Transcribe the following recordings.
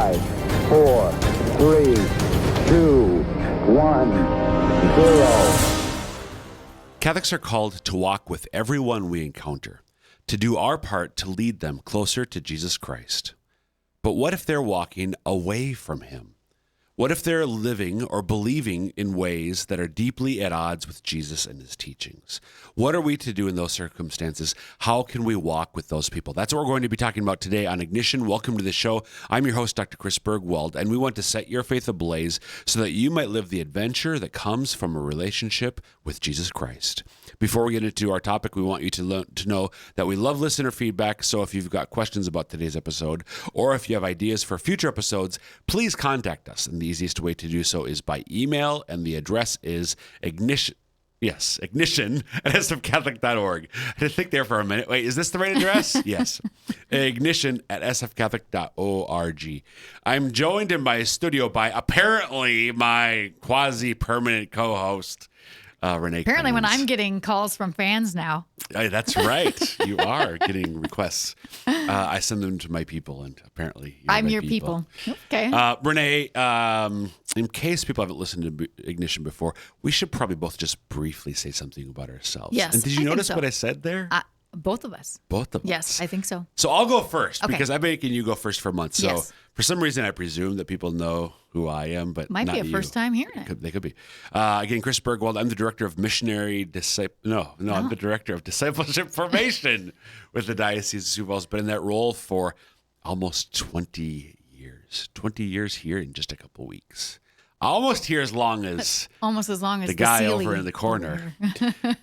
5, 4, 3, 2, 1, 0. Catholics are called to walk with everyone we encounter, to do our part to lead them closer to Jesus Christ. But what if they're walking away from him? What if they're living or believing in ways that are deeply at odds with Jesus and his teachings? What are we to do in those circumstances? How can we walk with those people? That's what we're going to be talking about today on Ignition. Welcome to the show. I'm your host, Dr. Chris Bergwald, and we want to set your faith ablaze so that you might live the adventure that comes from a relationship with Jesus Christ. Before we get into our topic, we want you to know that we love listener feedback. So if you've got questions about today's episode, or if you have ideas for future episodes, please contact us. And the easiest way to do so is by email, and the address is ignition at sfcatholic.org. I had to think there for a minute. Wait, is this the right address? Yes. Ignition at sfcatholic.org. I'm joined in my studio by apparently my quasi-permanent co-host, Renae Apparently Kranz. when I'm getting calls from fans now. That's right. You are getting requests. I send them to my people, and apparently I'm your people. Okay. Renae, in case people haven't listened to Ignition before, we should probably both just briefly say something about ourselves. Yes, And did I you think notice so. what I said there? Both of us. Both of us. Yes, I think so. So I'll go first Okay. because I've been making you go first for months. So Yes. for some reason, I presume that people know who I am, but Might not be a you. first time hearing it. They could be. Again, Chris Bergwald. I'm the director of missionary I'm the director of discipleship formation with the Diocese of Sioux. Been in that role for almost 20 years. 20 years here in just a couple weeks. Almost here as long as Almost as long as the guy Sealy over in the corner.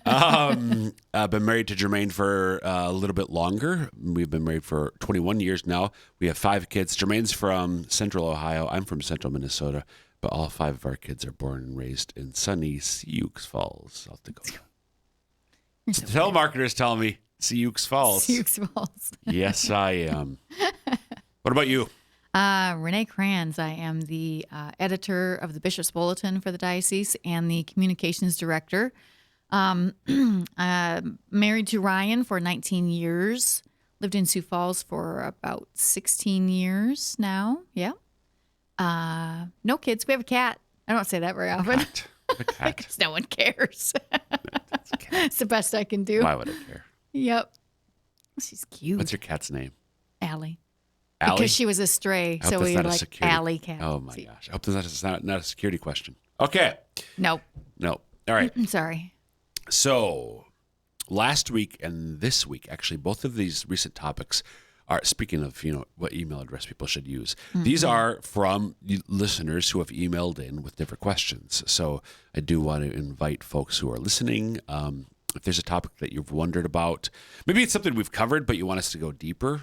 I've been married to Jermaine for a little bit longer. We've been married for 21 years now. We have 5 kids. Jermaine's from Central Ohio. I'm from Central Minnesota. But all 5 of our kids are born and raised in sunny Sioux Falls, South Dakota. So the telemarketers tell me Sioux Falls. Sioux Falls. Yes, I am. What about you? Renae Kranz. I am the editor of the Bishop's Bulletin for the Diocese and the communications director. Married to Ryan for 19 years. Lived in Sioux Falls for about 16 years now. Yeah. No kids. We have a cat. I don't say that very often. A cat. Because no one cares. It's the best I can do. Why would I care? Yep. She's cute. What's your cat's name? Allie. Allie? Because she was a stray, I hope so that's we not were a like security- Allie cat. Oh my See. gosh. I hope that's not a security question. Okay. Nope. No. All right. I'm sorry. So last week and this week, actually, both of these recent topics are, speaking of, what email address people should use. These are from listeners who have emailed in with different questions. So I do want to invite folks who are listening, if there's a topic that you've wondered about, maybe it's something we've covered, but you want us to go deeper,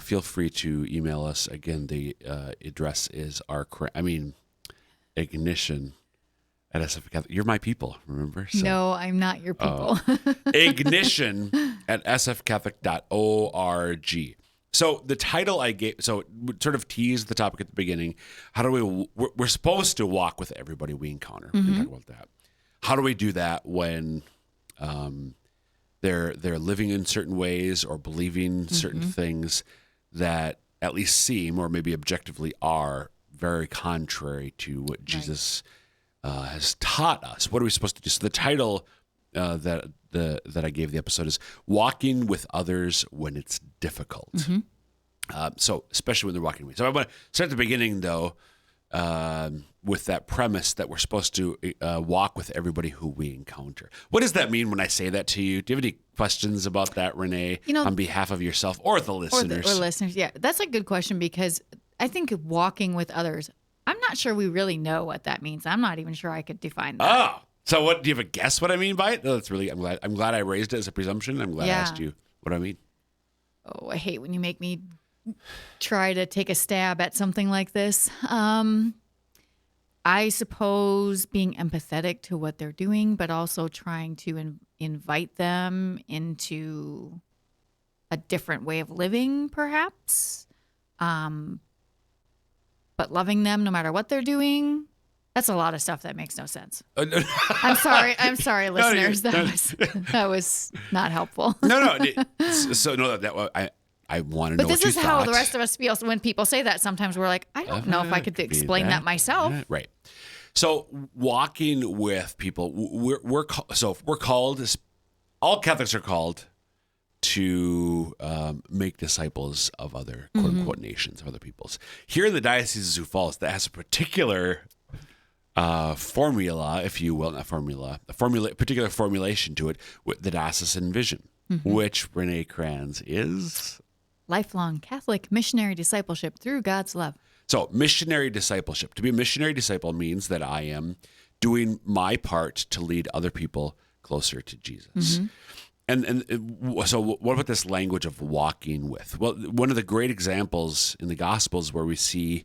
feel free to email us. Again, the address is ignition at SF Catholic. You're my people, remember? So, No, I'm not your people. ignition at sfcatholic.org. So the title I gave, so sort of teased the topic at the beginning. How do we're supposed to walk with everybody we encounter. We can talk about that. How do we do that when they're living in certain ways or believing certain things that at least seem or maybe objectively are very contrary to what Jesus has taught us? What are we supposed to do? So the title that I gave the episode is "Walking with Others When It's Difficult." So especially when they're walking away. So I want to start at the beginning though, with that premise that we're supposed to walk with everybody who we encounter. What does that mean when I say that to you? Do you have any questions about that, Renae, on behalf of yourself or the listeners? Or listeners, yeah. That's a good question because I think walking with others, I'm not sure we really know what that means. I'm not even sure I could define that. Oh, so what? Do you have a guess what I mean by it? No, that's really. I'm glad I raised it as a presumption. I'm glad I asked you what I mean. Oh, I hate when you make me try to take a stab at something like this. I suppose being empathetic to what they're doing, but also trying to invite them into a different way of living, perhaps. But loving them no matter what they're doing. That's a lot of stuff that makes no sense. I'm sorry, listeners. That was not helpful. No. So no, I want to But know what this you is how thought. the rest of us feel when people say that. Sometimes we're like, I don't know if I could explain that myself. Right. So walking with people, we're called. All Catholics are called to make disciples of other quote unquote nations, of other peoples. Here in the Diocese of Sioux Falls, that has a particular formula, if you will, particular formulation to it, with the diocesan vision, which Renae Kranz is. Lifelong Catholic missionary discipleship through God's love. So missionary discipleship. To be a missionary disciple means that I am doing my part to lead other people closer to Jesus. So what about this language of walking with? Well, one of the great examples in the Gospels where we see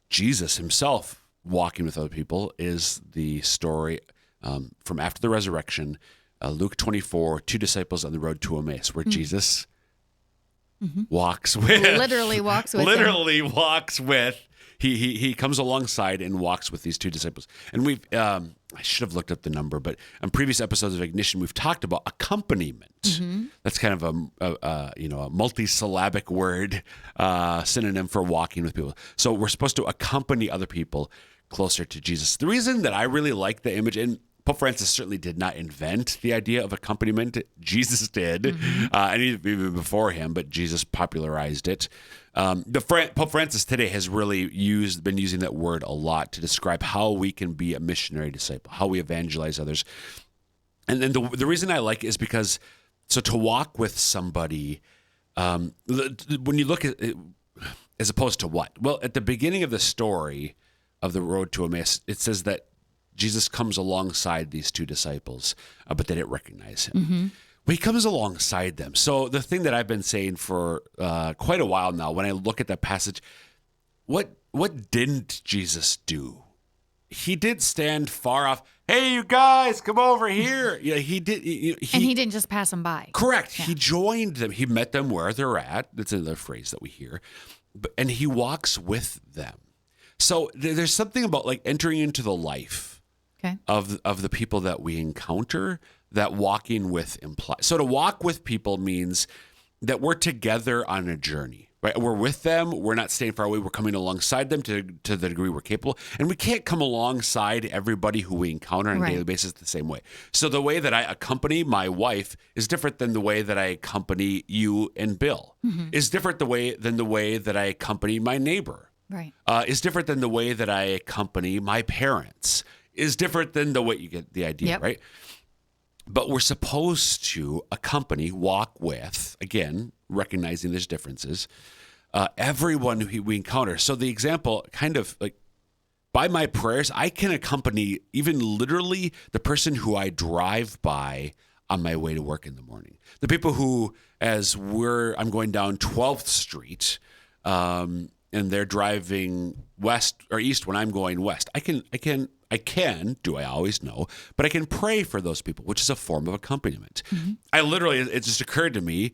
Jesus himself walking with other people is the story from after the resurrection, Luke 24, 2 disciples on the road to Emmaus, where Jesus walks with. Literally walks with him. Walks with. He comes alongside and walks with these 2 disciples. And we've, I should have looked up the number, but on previous episodes of Ignition, we've talked about accompaniment. That's kind of a multi-syllabic word, synonym for walking with people. So we're supposed to accompany other people closer to Jesus. The reason that I really like the image, and Pope Francis certainly did not invent the idea of accompaniment. Jesus did, and even before him, but Jesus popularized it. Pope Francis today has really been using that word a lot to describe how we can be a missionary disciple, how we evangelize others. And then the reason I like it is because, so to walk with somebody, when you look at it, as opposed to what? Well, at the beginning of the story of the road to Emmaus, it says that Jesus comes alongside these 2 disciples, but they didn't recognize him. Well, he comes alongside them. So the thing that I've been saying for quite a while now, when I look at that passage, what didn't Jesus do? He did stand far off. Hey, you guys, come over here. Yeah, he did. And he didn't just pass them by. Correct. Yeah. He joined them. He met them where they're at. That's another phrase that we hear. And he walks with them. So there's something about like entering into the life of the people that we encounter that walking with implies. So to walk with people means that we're together on a journey, right? We're with them. We're not staying far away. We're coming alongside them to the degree we're capable. And we can't come alongside everybody who we encounter on a daily basis the same way. So the way that I accompany my wife is different than the way that I accompany you and Bill. Is different than the way that I accompany my neighbor. Right. Is different than the way that I accompany my parents. Is different than the way, you get the idea, right? But we're supposed to accompany, walk with, again, recognizing there's differences, everyone who we encounter. So the example, kind of like, by my prayers, I can accompany even literally the person who I drive by on my way to work in the morning. The people who, I'm going down 12th Street, and they're driving west or east when I'm going west. I can, do I always know, but I can pray for those people, which is a form of accompaniment. It just occurred to me,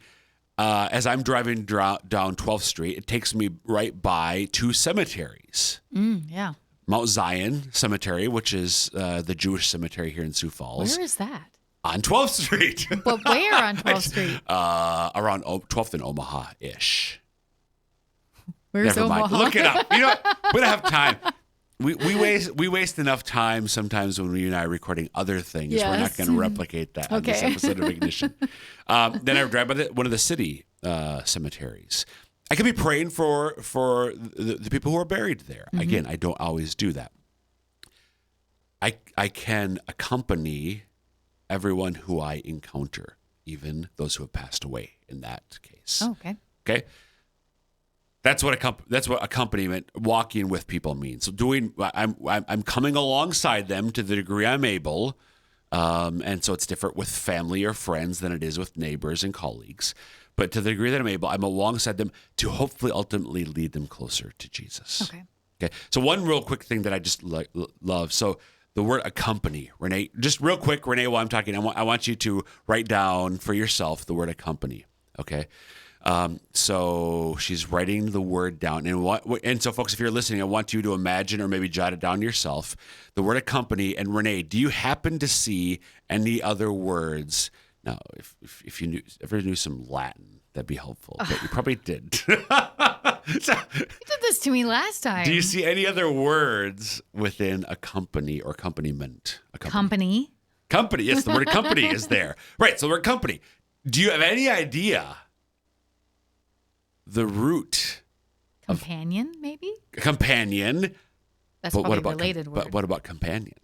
as I'm driving down 12th Street, it takes me right by 2 cemeteries. Mount Zion Cemetery, which is the Jewish cemetery here in Sioux Falls. Where is that? On 12th Street. But where on 12th Street? Around 12th and Omaha-ish. Where's Never Omaha? mind. Look it up. You know what? We don't have time. We waste enough time sometimes when you and I are recording other things. We're not Yes. going to replicate that on this Okay. episode of Ignition. Then I drive by one of the city cemeteries. I could be praying for the people who are buried there. Again, I don't always do that. I can accompany everyone who I encounter, even those who have passed away in that case. Oh, okay. Okay. That's what accompaniment, walking with people means. So I'm coming alongside them to the degree I'm able, and so it's different with family or friends than it is with neighbors and colleagues. But to the degree that I'm able, I'm alongside them to hopefully ultimately lead them closer to Jesus. Okay. Okay. So one real quick thing that I just love. So the word accompany, Renae. Just real quick, Renae. While I'm talking, I want you to write down for yourself the word accompany. Okay. So she's writing the word down, and so folks, if you're listening, I want you to imagine or maybe jot it down yourself. The word accompany. And Renae, do you happen to see any other words? Now, if you ever knew some Latin, that'd be helpful, but you probably did. So, You did this to me last time. do you see any other words within accompany or accompaniment? Company? Company, yes, the word company is there. Right, so the word company. Do you have any idea the root Companion, maybe? companion? That's But probably what about related word. but what about companion?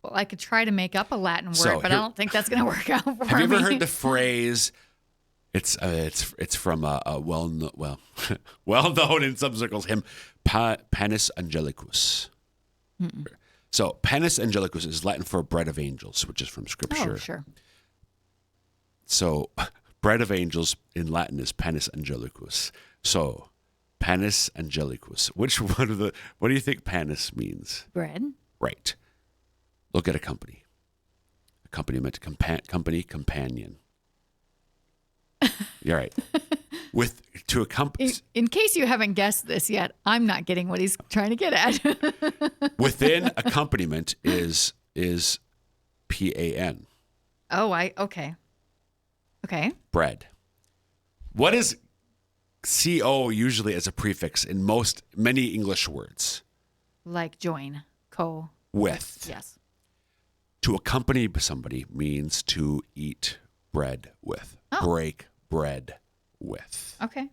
Well, I could try to make up a Latin word, So but here- I don't think that's going to work out for me. Have you ever heard the phrase? It's from a well known in some circles hymn, Panis Angelicus. So Panis Angelicus is Latin for bread of angels, which is from Scripture. Oh, sure. So bread of angels in Latin is Panis Angelicus. So Panis Angelicus. What do you think Panis means? Bread. Right. Look at a company. Accompaniment, companion. You're right. To accompany In case you haven't guessed this yet, I'm not getting what he's trying to get at. within accompaniment is PAN. Oh, okay. Okay. Bread. What is CO usually as a prefix in many English words? Like join, With. Yes. To accompany somebody means to eat bread with. Oh. Break bread with. Okay.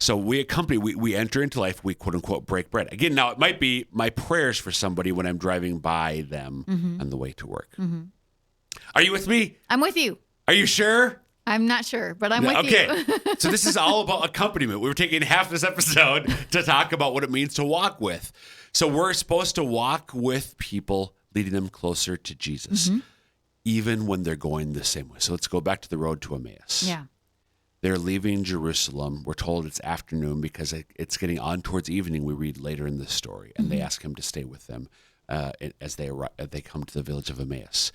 So we enter into life, we quote unquote break bread. Again, now it might be my prayers for somebody when I'm driving by them on the way to work. Mm-hmm. Are you with me? I'm with you. Are you sure? I'm not sure, but I'm with Okay. you. So this is all about accompaniment. We were taking half this episode to talk about what it means to walk with. So we're supposed to walk with people, leading them closer to Jesus, even when they're going the same way. So let's go back to the road to Emmaus. Yeah. They're leaving Jerusalem. We're told it's afternoon because it's getting on towards evening. We read later in the story, and they ask him to stay with them as they come to the village of Emmaus.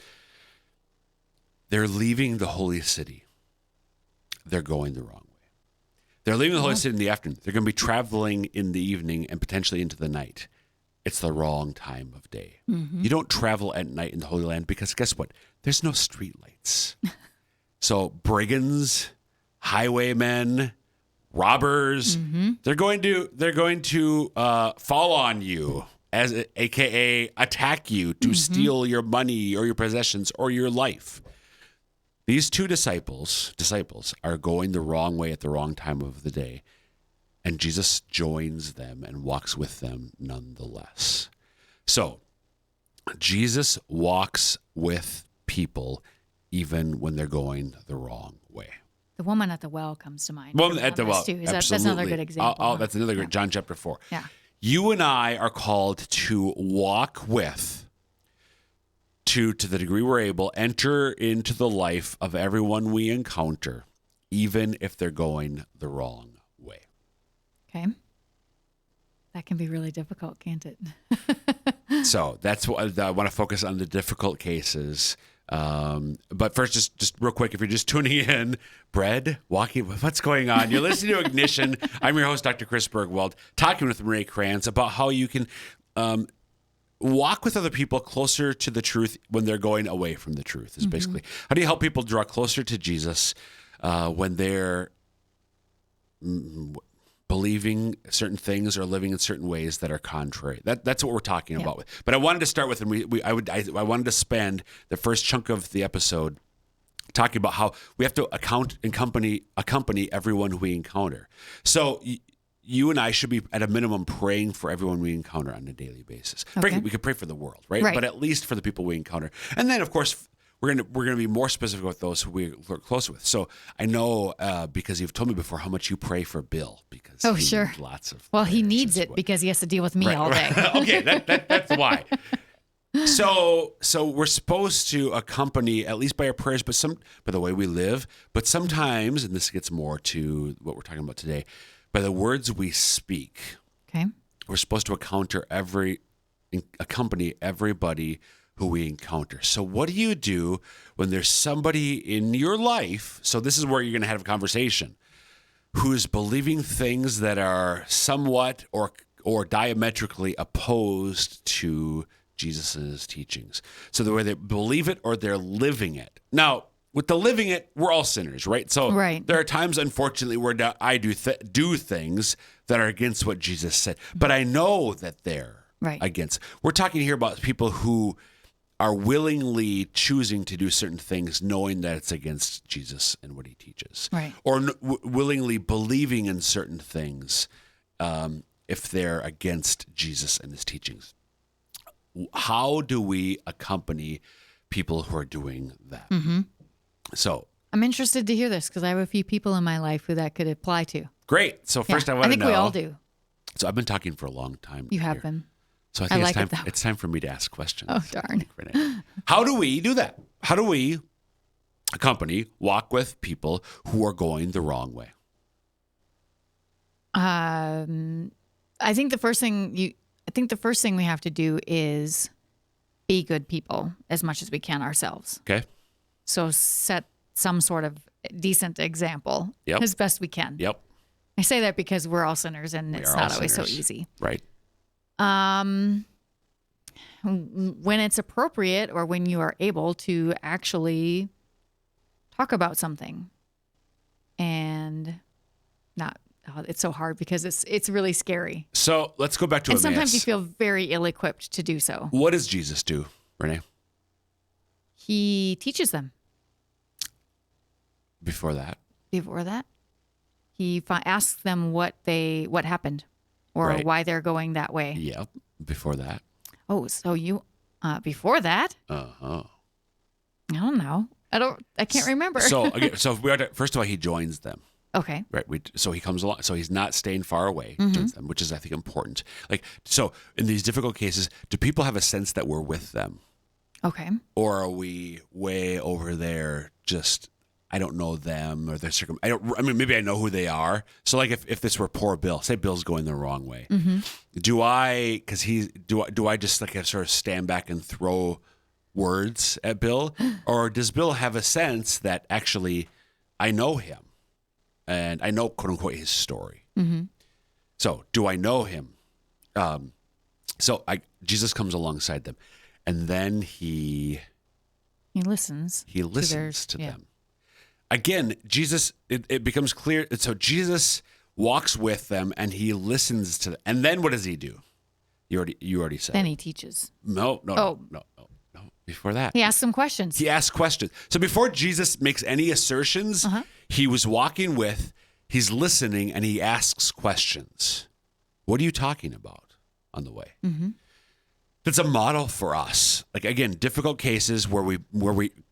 They're leaving the holy city. They're going the wrong way. They're leaving the holy city in the afternoon. They're going to be traveling in the evening and potentially into the night. It's the wrong time of day. You don't travel at night in the Holy Land because guess what? There's no street lights. So brigands, highwaymen, robbers, they're going to fall on you, aka attack you to steal your money or your possessions or your life. These two disciples are going the wrong way at the wrong time of the day. And Jesus joins them and walks with them nonetheless. So Jesus walks with people even when they're going the wrong way. The woman at the well comes to mind. Woman at the well, too. absolutely. That's another good example. That's another good. John chapter 4. Yeah. You and I are called to walk with, to the degree we're able, enter into the life of everyone we encounter, even if they're going the wrong way. Okay. That can be really difficult, can't it? So that's what I want to focus on, the difficult cases. But first, just real quick, if you're just tuning in, bread, walking, what's going on? You're listening to Ignition. I'm your host, Dr. Chris Bergwald, talking with Renae Kranz about how you can walk with other people closer to the truth when they're going away from the truth, is basically. How do you help people draw closer to Jesus when they're believing certain things or living in certain ways that are contrary? That's what we're talking about. But I wanted to start with, and I wanted to spend the first chunk of the episode talking about how we have to accompany everyone who we encounter. So you and I should be at a minimum praying for everyone we encounter on a daily basis. Okay. We could pray for the world, right? But at least for the people we encounter. And then, of course, we're gonna be more specific with those who we're close with. So I know because you've told me before how much you pray for Bill, because he needs lots of. Well, he prayers needs as it well. because he has to deal with me all day. Okay, that's why. So we're supposed to accompany, at least by our prayers, but by the way we live. But sometimes, and this gets more to what we're talking about today, by the words we speak. Okay. We're supposed to accompany everybody who we encounter. So what do you do when there's somebody in your life? So this is where you're going to have a conversation, who's believing things that are somewhat or diametrically opposed to Jesus's teachings. So the way they believe it or they're living it. Now, with the living it, we're all sinners, right? So Right. there are times, unfortunately, where I do things that are against what Jesus said, but I know that they're Right. against. We're talking here about people who are willingly choosing to do certain things, knowing that it's against Jesus and what he teaches, Right. or willingly believing in certain things if they're against Jesus and his teachings. How do we accompany people who are doing that? Mm-hmm. So I'm interested to hear this because I have a few people in my life who that could apply to. great. So first, I want to know. I think we all do. So I've been talking for a long time. You have here. been. So I think like it it's time for me to ask questions. Oh, darn. Renae. How do we do that? How do we walk with people who are going the wrong way? I think the first thing we have to do is be good people as much as we can ourselves. Okay. So set some sort of decent example Yep. as best we can. Yep. I say that because we're all sinners and it's are not all always so sinners. easy. Right. When it's appropriate or when you are able to actually talk about something and not, it's so hard because it's really scary. So let's go back to And Emmaus. sometimes you feel very ill-equipped to do so. What does Jesus do, Renae? He teaches them. Before that, Before that, he asks them what happened or Right. why they're going that way. yep. Before that, Oh, so you before that? uh-huh. I don't know. I can't remember. So again, first of all, he joins them. Okay. Right. So he comes along. So he's not staying far away, Mm-hmm. joins them, which is, I think, important. Like, so in these difficult cases, do people have a sense that we're with them? Okay. Or are we way over there just, I don't know them or their maybe I know who they are. So like if this were poor Bill, say Bill's going the wrong way. Mm-hmm. Do I just like sort of stand back and throw words at Bill? Or does Bill have a sense that actually I know him and I know, quote unquote, his story? Mm-hmm. So do I know him? Jesus comes alongside them and then he listens. to them. Again, Jesus, it becomes clear. So Jesus walks with them and he listens to them. And then what does he do? You already said. Then he teaches. No. Before that. He asks some questions. He asks questions. So before Jesus makes any assertions, he was walking with, he's listening, and he asks questions. What are you talking about on the way? Mm-hmm. That's a model for us. Like, again, difficult cases where we,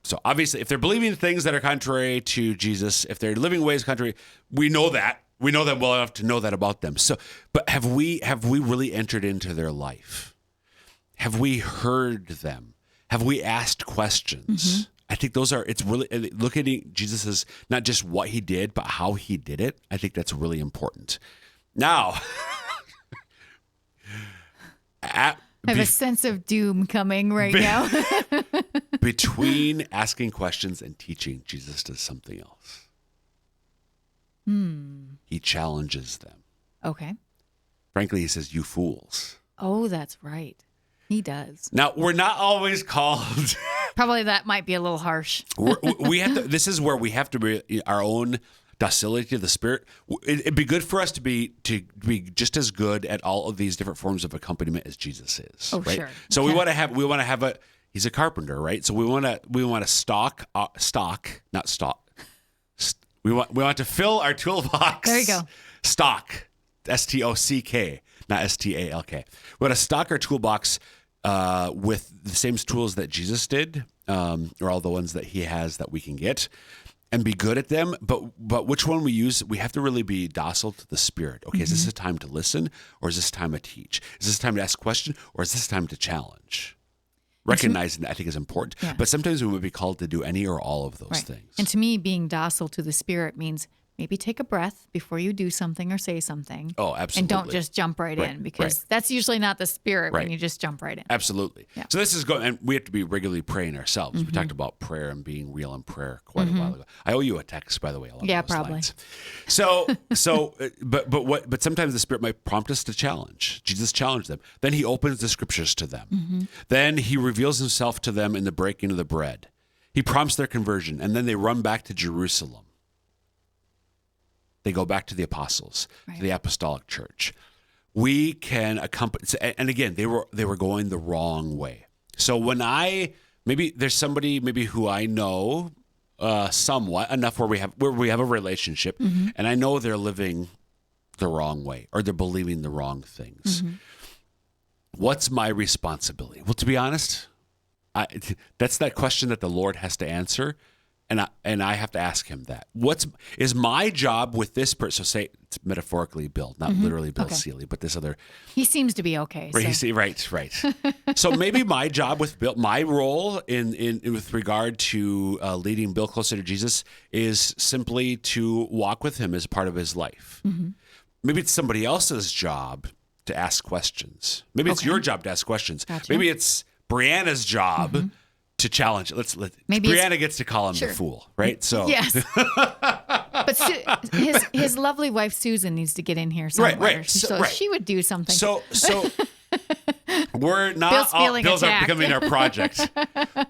so obviously if they're believing things that are contrary to Jesus, if they're living ways contrary, we know that. We know them well enough to know that about them. So, but have we really entered into their life? Have we heard them? Have we asked questions? Mm-hmm. I think it's really, looking at Jesus as not just what he did, but how he did it. I think that's really important. Now, I have a sense of doom coming right now. Between asking questions and teaching, Jesus does something else. He challenges them. Okay. Frankly, he says, "You fools." Oh, that's right. He does. Now, we're not always called. Probably that might be a little harsh. we have to. This is where we have to be our own docility to the Spirit. It'd be good for us to be just as good at all of these different forms of accompaniment as Jesus is. Oh, right? sure. So Okay. we want to have a. He's a carpenter, right? So we want to stock, not stock. We want to fill our toolbox. There you go. Stock, STOCK, not STALK. We want to stock our toolbox with the same tools that Jesus did, or all the ones that he has that we can get, and be good at them. But which one we use, we have to really be docile to the Spirit. Okay, is this a time to listen, or is this time to teach? Is this time to ask a question, or is this time to challenge? Recognizing that, I think, is important. Yeah. But sometimes we would be called to do any or all of those Right. things. And to me, being docile to the Spirit means maybe take a breath before you do something or say something. Oh, absolutely. And don't just jump right in, because that's usually not the Spirit Right. when you just jump right in. Absolutely. Yeah. So this is going, and we have to be regularly praying ourselves. We talked about prayer and being real in prayer quite a while ago. I owe you a text, by the way. Along Yeah, those probably. lines. But sometimes the Spirit might prompt us to challenge. Jesus challenged them. Then he opens the scriptures to them. Then he reveals himself to them in the breaking of the bread. He prompts their conversion, and then they run back to Jerusalem. They go back to the apostles, to the apostolic church. We can accompany, and again, they were going the wrong way. So when maybe there's somebody maybe who I know somewhat enough where we have a relationship, and I know they're living the wrong way or they're believing the wrong things. What's my responsibility? Well, to be honest, that's that question that the Lord has to answer, and I have to ask him that. Is my job with this person? So say it's metaphorically Bill, not literally Bill Seeley, but this other. He seems to be okay. Right. So maybe my job with Bill, my role in with regard to leading Bill closer to Jesus is simply to walk with him as part of his life. Maybe it's somebody else's job to ask questions. Maybe it's your job to ask questions. Gotcha. Maybe it's Brianna's job to challenge it. Maybe Brianna gets to call him the fool, right? So yes. But his lovely wife Susan needs to get in here somewhere. Right. So she would do something. So we're not Bill's aren't becoming our project.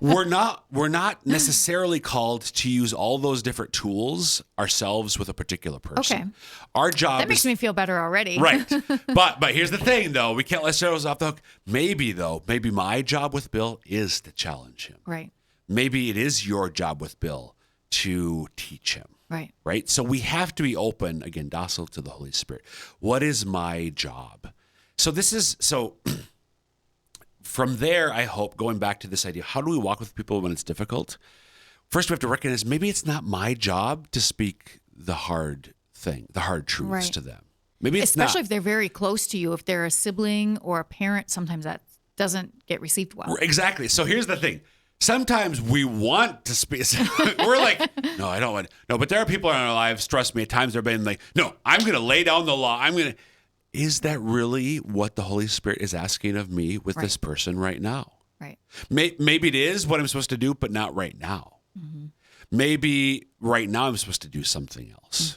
We're not necessarily called to use all those different tools ourselves with a particular person. Okay. Our job that makes me feel better already. Right. But here's the thing though, we can't let ourselves off the hook. Maybe my job with Bill is to challenge him. Right. Maybe it is your job with Bill to teach him. Right. So we have to be open, again, docile to the Holy Spirit. What is my job? So from there, I hope, going back to this idea, how do we walk with people when it's difficult? First, we have to recognize maybe it's not my job to speak the hard truths to them. Maybe it's especially not. If they're very close to you, if they're a sibling or a parent, sometimes that doesn't get received well. Exactly. So here's the thing. Sometimes we want to speak. We're like, no, I don't want. No, but there are people in our lives, trust me, at times they're being like, no, I'm going to lay down the law. Is that really what the Holy Spirit is asking of me with this person right now? Right. Maybe it is what I'm supposed to do, but not right now. Maybe right now I'm supposed to do something else.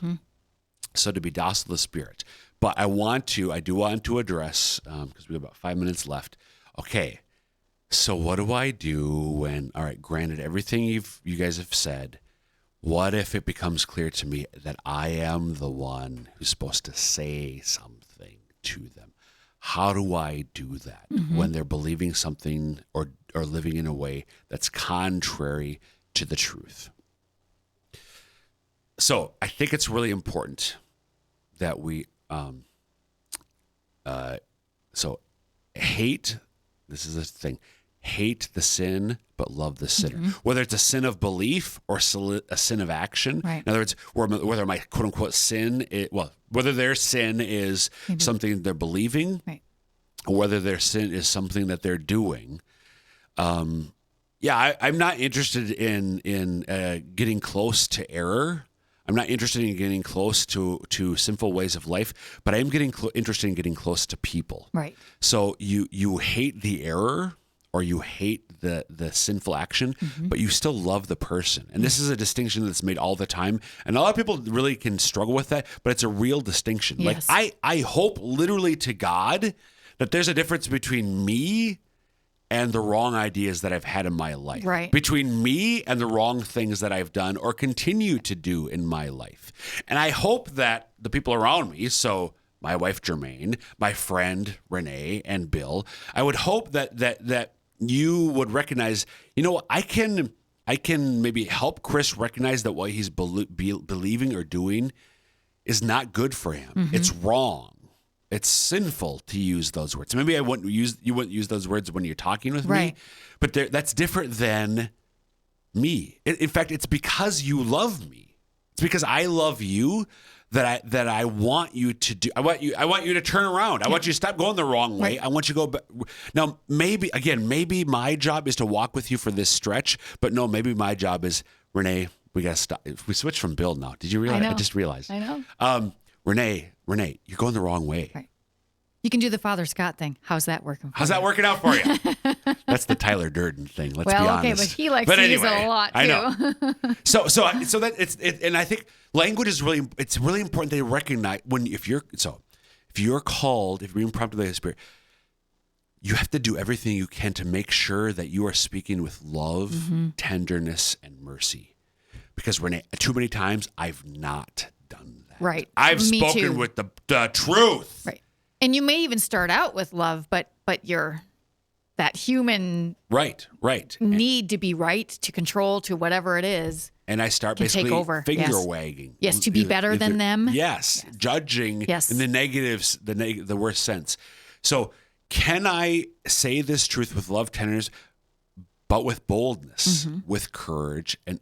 So to be docile to the Spirit. But I do want to address, because we have about 5 minutes left. Okay. So what do I do when, all right, granted everything you guys have said, what if it becomes clear to me that I am the one who's supposed to say something to them? How do I do that when they're believing something or living in a way that's contrary to the truth? So I think it's really important that we, hate, this is the thing, hate the sin, but love the sinner. Whether it's a sin of belief or a sin of action. Right. In other words, whether my quote unquote sin, whether their sin is something they're believing, or whether their sin is something that they're doing. I'm not interested in getting close to error. I'm not interested in getting close to sinful ways of life, but I am interested in getting close to people. Right. So you hate the error or you hate the sinful action, but you still love the person. And this is a distinction that's made all the time. And a lot of people really can struggle with that, but it's a real distinction. Yes. Like I hope literally to God that there's a difference between me and the wrong ideas that I've had in my life. Right. Between me and the wrong things that I've done or continue to do in my life. And I hope that the people around me, so my wife Jermaine, my friend Renae, and Bill, I would hope that you would recognize, I can maybe help Chris recognize that what he's believing or doing is not good for him. It's wrong. It's sinful to use those words. Maybe you wouldn't use those words when you're talking with me, but that's different than me. In fact, it's because you love me. It's because I love you that I want you to do. I want you to turn around. I want you to stop going the wrong way. I want you to go back. Now, maybe my job is to walk with you for this stretch, but no, maybe my job is, Renae, we got to stop. We switched from Bill now. Did you realize? I just realized. I know. Renae, you're going the wrong way. Right. You can do the Father Scott thing. How's that working for you? How's that working out for you? That's the Tyler Durden thing. Let's be honest. Okay, but he likes to use it a lot too. I know. So that and I think language is really important to recognize if you're called, if you're being prompted by the Spirit, you have to do everything you can to make sure that you are speaking with love, tenderness, and mercy. Because Renae, too many times I've not done that. Right. I've Me spoken too. with the truth. Right. And you may even start out with love, but you're that human Right. need to be right, to control, to whatever it is. And I start Can basically take over. finger Yes. wagging. Yes, to be better than them. Yes, judging Yes. in the negatives, the worst sense. So can I say this truth with love, tenderness, but with boldness, with courage, and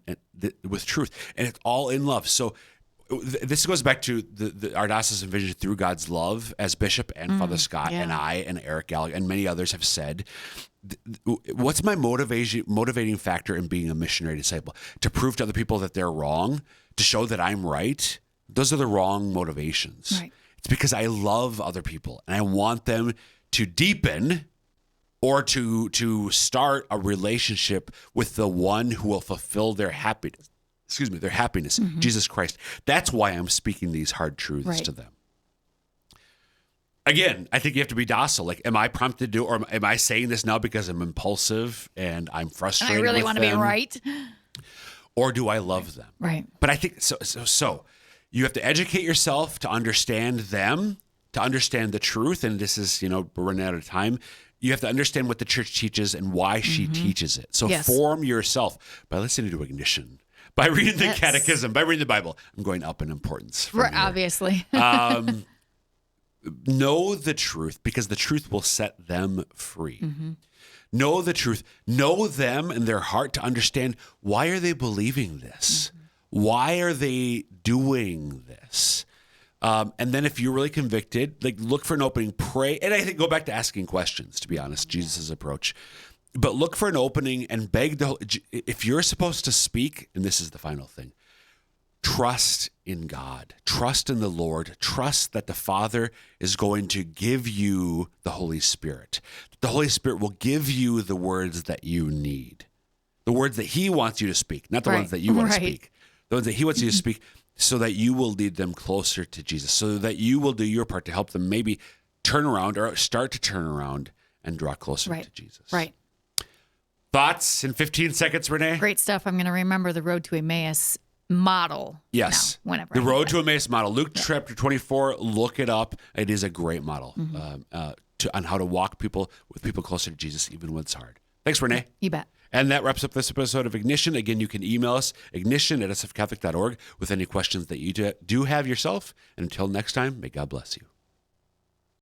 with truth? And it's all in love. So this goes back to our diocesan vision through God's love, as Bishop and Father Scott and I and Eric Gallagher and many others have said. What's my motivating factor in being a missionary disciple? To prove to other people that they're wrong, to show that I'm right? Those are the wrong motivations. Right. It's because I love other people and I want them to deepen or to start a relationship with the one who will fulfill their happiness. Their happiness, Jesus Christ. That's why I'm speaking these hard truths to them. Again, I think you have to be docile. Like, am I prompted to do, or am I saying this now because I'm impulsive and I'm frustrated? I really want to be right. Or do I love them? Right. But I think so you have to educate yourself to understand them, to understand the truth. And this is, we're running out of time. You have to understand what the church teaches and why she teaches it. So form yourself by listening to Ignition, by reading the Catechism, by reading the Bible. I'm going up in importance. Right, obviously. Know the truth, because the truth will set them free. Know the truth. Know them and their heart to understand, why are they believing this? Why are they doing this? And then if you're really convicted, look for an opening, pray. And I think go back to asking questions, to be honest, Jesus' approach. But look for an opening and beg if you're supposed to speak, and this is the final thing, trust in God, trust in the Lord, trust that the Father is going to give you the Holy Spirit. The Holy Spirit will give you the words that you need, the words that He wants you to speak, not the ones that you want to speak, the ones that He wants you to speak, so that you will lead them closer to Jesus, so that you will do your part to help them maybe turn around or start to turn around and draw closer to Jesus. Right. Thoughts in 15 seconds, Renae? Great stuff. I'm going to remember the Road to Emmaus model. Yes. Now, whenever. The Road to Emmaus model. Luke chapter 24, look it up. It is a great model on how to walk with people closer to Jesus, even when it's hard. Thanks, Renae. You bet. And that wraps up this episode of Ignition. Again, you can email us, ignition@sfcatholic.org, with any questions that you do have yourself. And until next time, may God bless you.